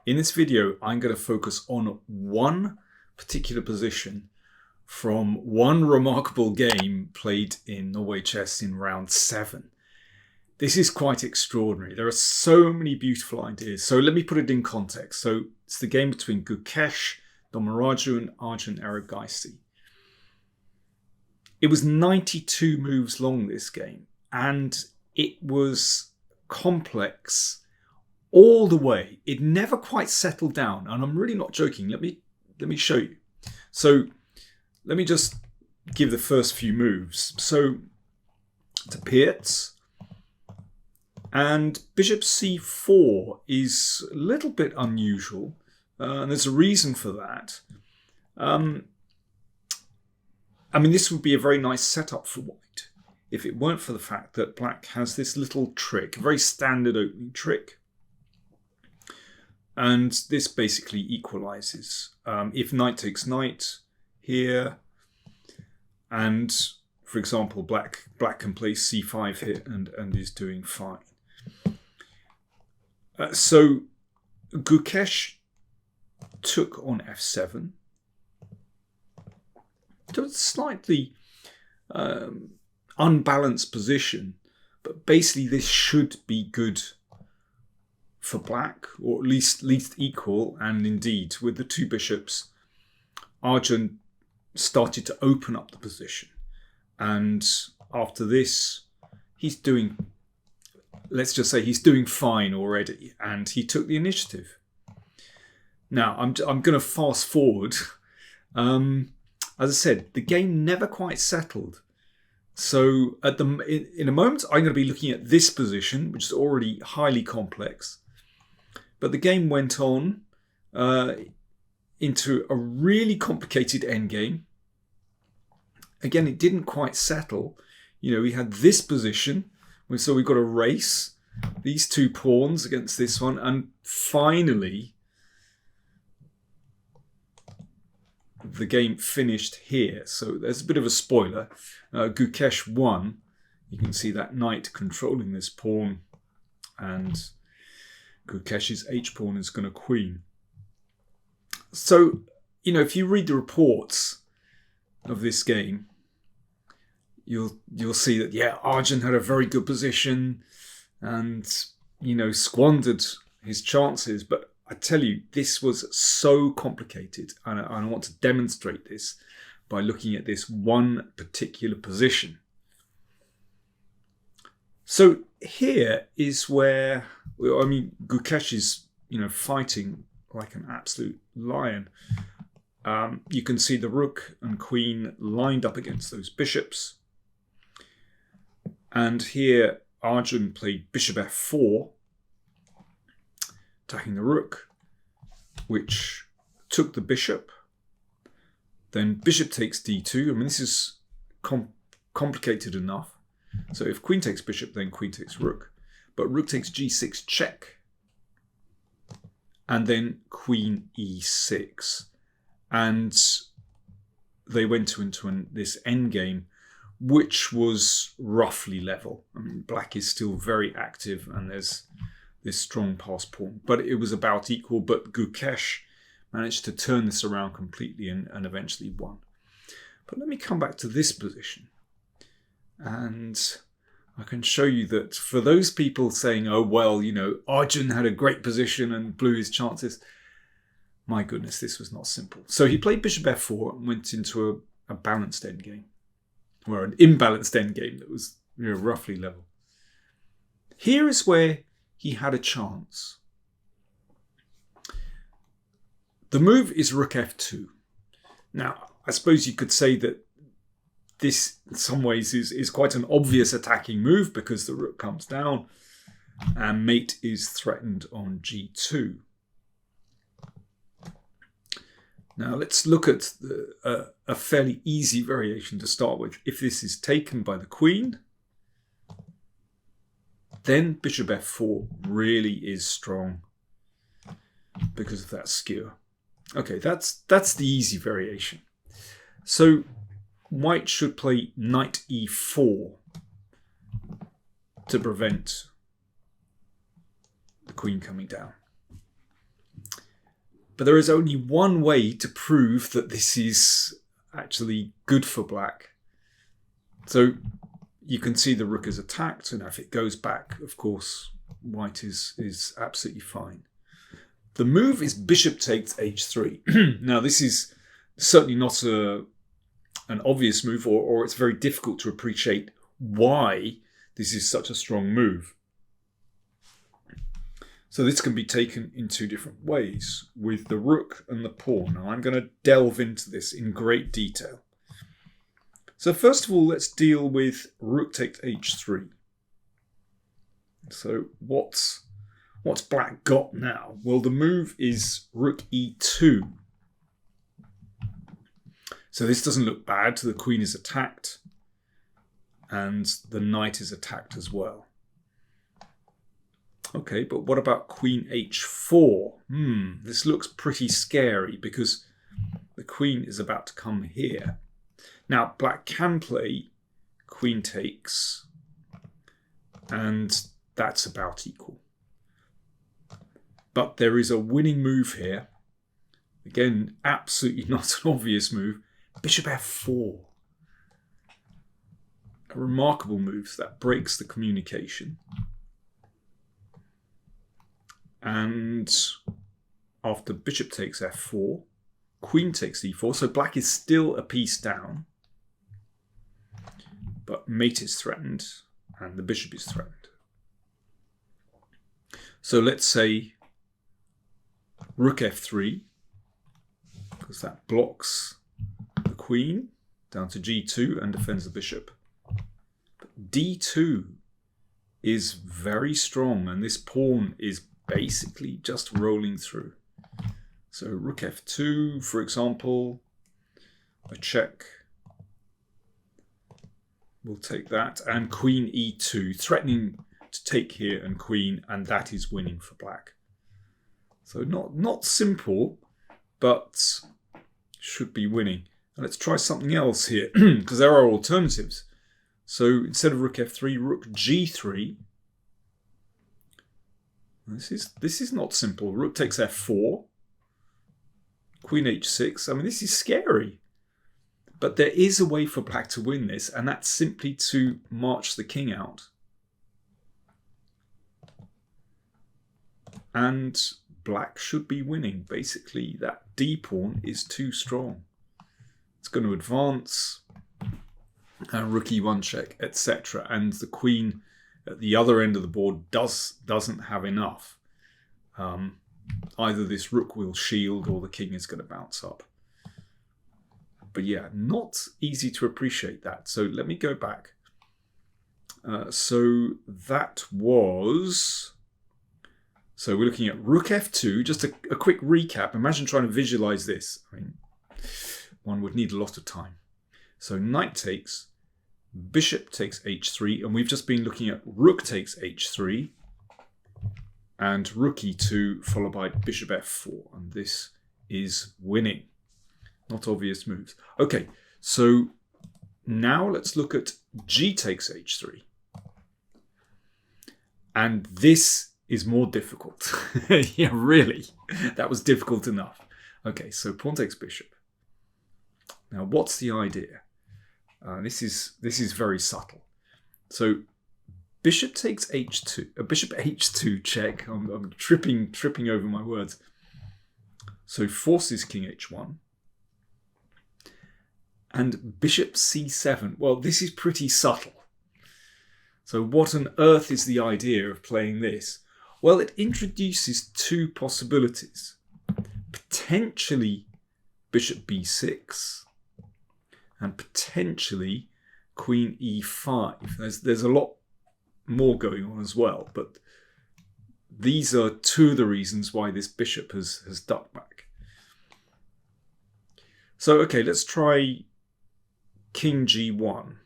In this video, I'm going to focus on one particular position from one remarkable game played in Norway Chess in round 7. This is quite extraordinary. There are so many beautiful ideas. So let me put it in context. So it's the game between Gukesh, Domaraju and Arjun Erigaisi. It was 92 moves long, this game, and it was complex all the way. It never quite settled down, and I'm really not joking. Let me show you. So let me just give the first few moves. So to Pietz, and bishop c4 is a little bit unusual, and there's a reason for that. I mean, this would be a very nice setup for white if it weren't for the fact that black has this little trick, a very standard opening trick. And this basically equalizes. If knight takes knight here, and for example, black can play c5 here and is doing fine. So Gukesh took on f7. So it's a slightly unbalanced position, but basically this should be good for black, or at least equal. And indeed, with the two bishops, Arjun started to open up the position. And after this, he's doing, let's just say he's doing fine already, and he took the initiative. Now, I'm going to fast forward. As I said, the game never quite settled. So in a moment, I'm going to be looking at this position, which is already highly complex. But the game went on into a really complicated endgame. Again, it didn't quite settle. You know, we had this position, so we've got a race, these two pawns against this one, and finally the game finished here. So there's a bit of a spoiler. Gukesh won. You can see that knight controlling this pawn, and Gukesh's h-pawn is going to queen. So, you know, if you read the reports of this game, you'll see that, yeah, Arjun had a very good position and, you know, squandered his chances. But I tell you, this was so complicated, and I want to demonstrate this by looking at this one particular position. So here is where, I mean, Gukesh is, you know, fighting like an absolute lion. You can see the rook and queen lined up against those bishops. And here Arjun played bishop f4, attacking the rook, which took the bishop. Then bishop takes d2. I mean, this is complicated enough. So if queen takes bishop, then queen takes rook. But rook takes g6 check. And then queen e6. And they went into this endgame, which was roughly level. I mean, black is still very active, and there's this strong pass pawn. But it was about equal, but Gukesh managed to turn this around completely and eventually won. But let me come back to this position. And I can show you that for those people saying, oh, well, you know, Arjun had a great position and blew his chances. My goodness, this was not simple. So he played bishop f4 and went into a balanced endgame, or an imbalanced endgame that was, you know, roughly level. Here is where he had a chance. The move is rook f2. Now, I suppose you could say that this, in some ways, is quite an obvious attacking move because the rook comes down and mate is threatened on g2. Now, let's look at a fairly easy variation to start with. If this is taken by the queen, then bishop f4 really is strong because of that skewer. Okay, that's the easy variation. So white should play knight e4 to prevent the queen coming down. But there is only one way to prove that this is actually good for black. So you can see the rook is attacked, and if it goes back, of course, white is absolutely fine. The move is bishop takes h3. Now, this is certainly not an obvious move, or it's very difficult to appreciate why this is such a strong move. So this can be taken in two different ways, with the rook and the pawn. Now, I'm going to delve into this in great detail. So first of all, let's deal with rook takes h3. So what's black got now? Well, the move is rook e2. So this doesn't look bad. The queen is attacked and the knight is attacked as well. Okay, but what about queen h4? This looks pretty scary because the queen is about to come here. Now, black can play queen takes, and that's about equal. But there is a winning move here. Again, absolutely not an obvious move. Bishop f4. A remarkable move that breaks the communication. And after bishop takes f4, queen takes e4. So black is still a piece down. But mate is threatened and the bishop is threatened. So let's say rook f3, because that blocks the queen down to g2 and defends the bishop. But d2 is very strong, and this pawn is basically just rolling through. So rook f2, for example, a check. We'll take that, and queen e2, threatening to take here and queen, and that is winning for black. So not simple, but should be winning. And let's try something else here, because there are alternatives. So instead of rook f3, rook g3. This is not simple. Rook takes f4, queen h6. I mean, this is scary. But there is a way for black to win this, and that's simply to march the king out. And black should be winning. Basically, that d pawn is too strong. It's going to advance, rook e1 check, etc. And the queen at the other end of the board doesn't have enough. Either this rook will shield or the king is going to bounce up. But yeah, not easy to appreciate that. So let me go back. So that was... So we're looking at rook f2. Just a quick recap. Imagine trying to visualize this. I mean, one would need a lot of time. So knight takes, bishop takes h3, and we've just been looking at rook takes h3, and rook e2 followed by bishop f4, and this is winning. Not obvious moves. Okay, so now let's look at g takes h3. And this is more difficult. Yeah, really. That was difficult enough. Okay, so pawn takes bishop. Now, what's the idea? This is very subtle. So bishop takes h2. Bishop h2 check. I'm tripping over my words. So forces king h1. And bishop c7. Well, this is pretty subtle. So what on earth is the idea of playing this? Well, it introduces two possibilities. Potentially bishop b6 and potentially queen e5. There's a lot more going on as well, but these are two of the reasons why this bishop has ducked back. So, okay, let's try king g1.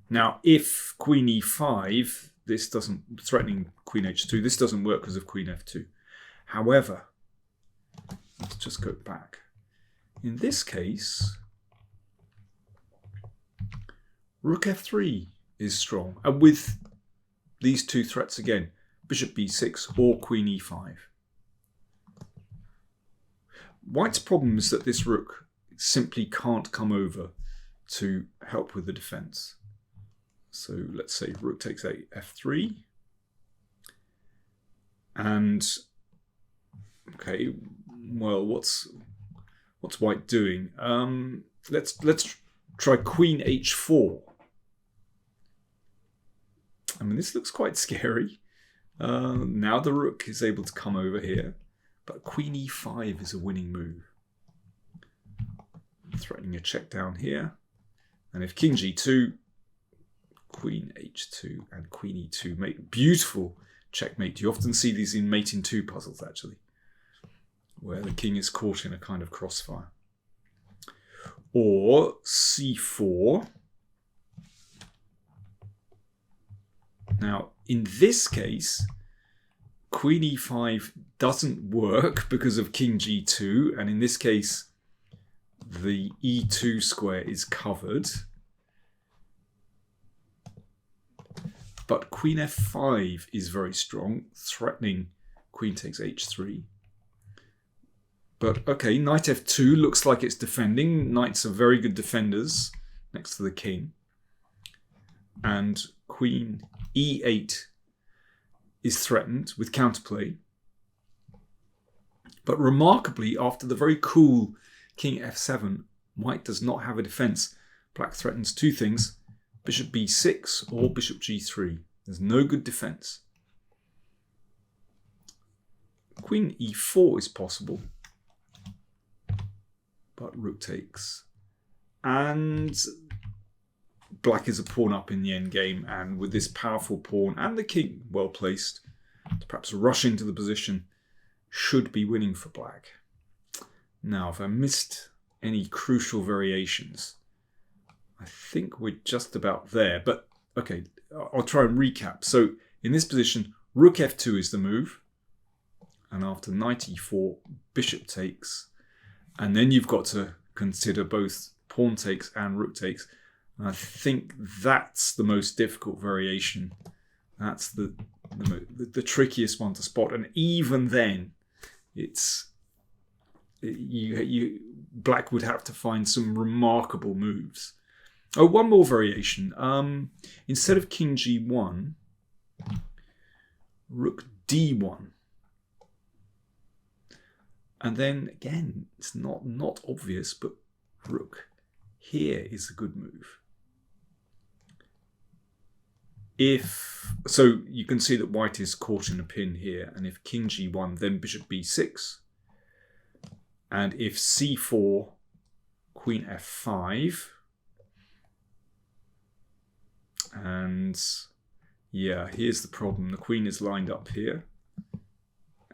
Now, if queen e5, this doesn't, threatening queen h2, this doesn't work because of queen f2. However, let's just go back. In this case, rook f3 is strong. And with these two threats again, bishop b6 or queen e5. White's problem is that this rook simply can't come over to help with the defense. So let's say rook takes f3. And okay, well, what's White doing? Let's try queen h4. I mean, this looks quite scary. Now the rook is able to come over here, but queen e5 is a winning move, threatening a check down here. And if king g2, queen h2, and queen e2 mate, beautiful checkmate. You often see these in mate in 2 puzzles, actually, where the king is caught in a kind of crossfire. Or c4. Now, in this case, queen e5 doesn't work because of king g2, and in this case, the e2 square is covered. But queen f5 is very strong, threatening queen takes h3. But okay, knight f2 looks like it's defending. Knights are very good defenders next to the king. And queen e8 is threatened with counterplay. But remarkably, after the very cool king f7, White does not have a defense. Black threatens 2 things, bishop b6 or bishop g3. There's no good defense. Queen e4 is possible, but rook takes. And Black is a pawn up in the endgame, and with this powerful pawn and the king well placed, perhaps rushing to the position, should be winning for Black. Now, if I missed any crucial variations, I think we're just about there. But okay, I'll try and recap. So in this position, rook f2 is the move. And after knight e4, bishop takes. And then you've got to consider both pawn takes and rook takes. And I think that's the most difficult variation. That's the trickiest one to spot. And even then, it's Black would have to find some remarkable moves. Oh, one more variation. Instead of king g1, rook d1. And then again, it's not obvious, but rook here is a good move. So you can see that White is caught in a pin here, and if king g1, then bishop b6. And if c4, queen f5. And yeah, here's the problem. The queen is lined up here.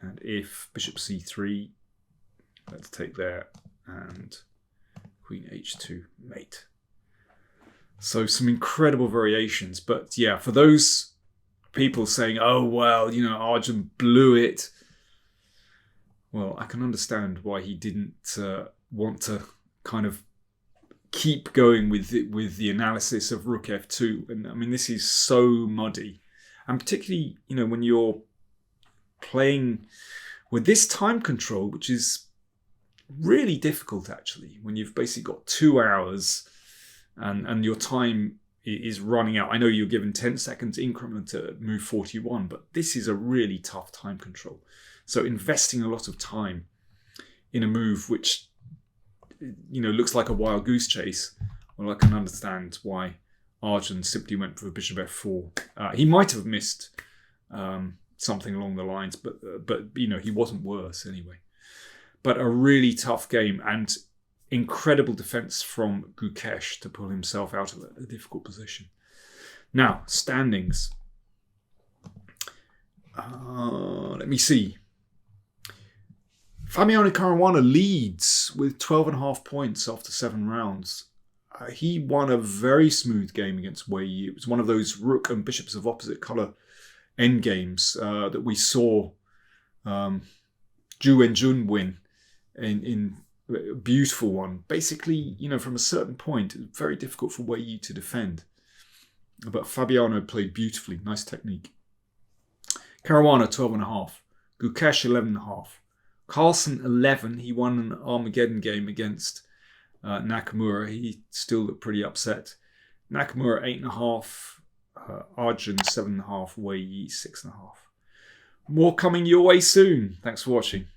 And if bishop c3, let's take there, and queen h2 mate. So some incredible variations. But yeah, for those people saying, oh, well, you know, Arjun blew it. Well, I can understand why he didn't want to kind of keep going with the analysis of rook f2. And I mean, this is so muddy. And particularly, you know, when you're playing with this time control, which is really difficult, actually, when you've basically got 2 hours and your time is running out. I know you're given 10 seconds increment to move 41, but this is a really tough time control. So investing a lot of time in a move which, you know, looks like a wild goose chase, well, I can understand why Arjun simply went for bishop f4. He might have missed something along the lines, but you know, he wasn't worse anyway. But a really tough game and incredible defense from Gukesh to pull himself out of a difficult position. Now, standings. Let me see. Fabiano Caruana leads with 12.5 points after 7 rounds. He won a very smooth game against Wei Yi. It was one of those rook and bishops of opposite colour endgames that we saw Zhu Wenjun win in a beautiful one. Basically, you know, from a certain point, it was very difficult for Wei Yi to defend. But Fabiano played beautifully. Nice technique. Caruana, 12.5. Gukesh, 11.5. Carlsen 11. He won an Armageddon game against Nakamura. He still looked pretty upset. Nakamura 8.5. Arjun 7.5. Wei Yi 6.5. More coming your way soon. Thanks for watching.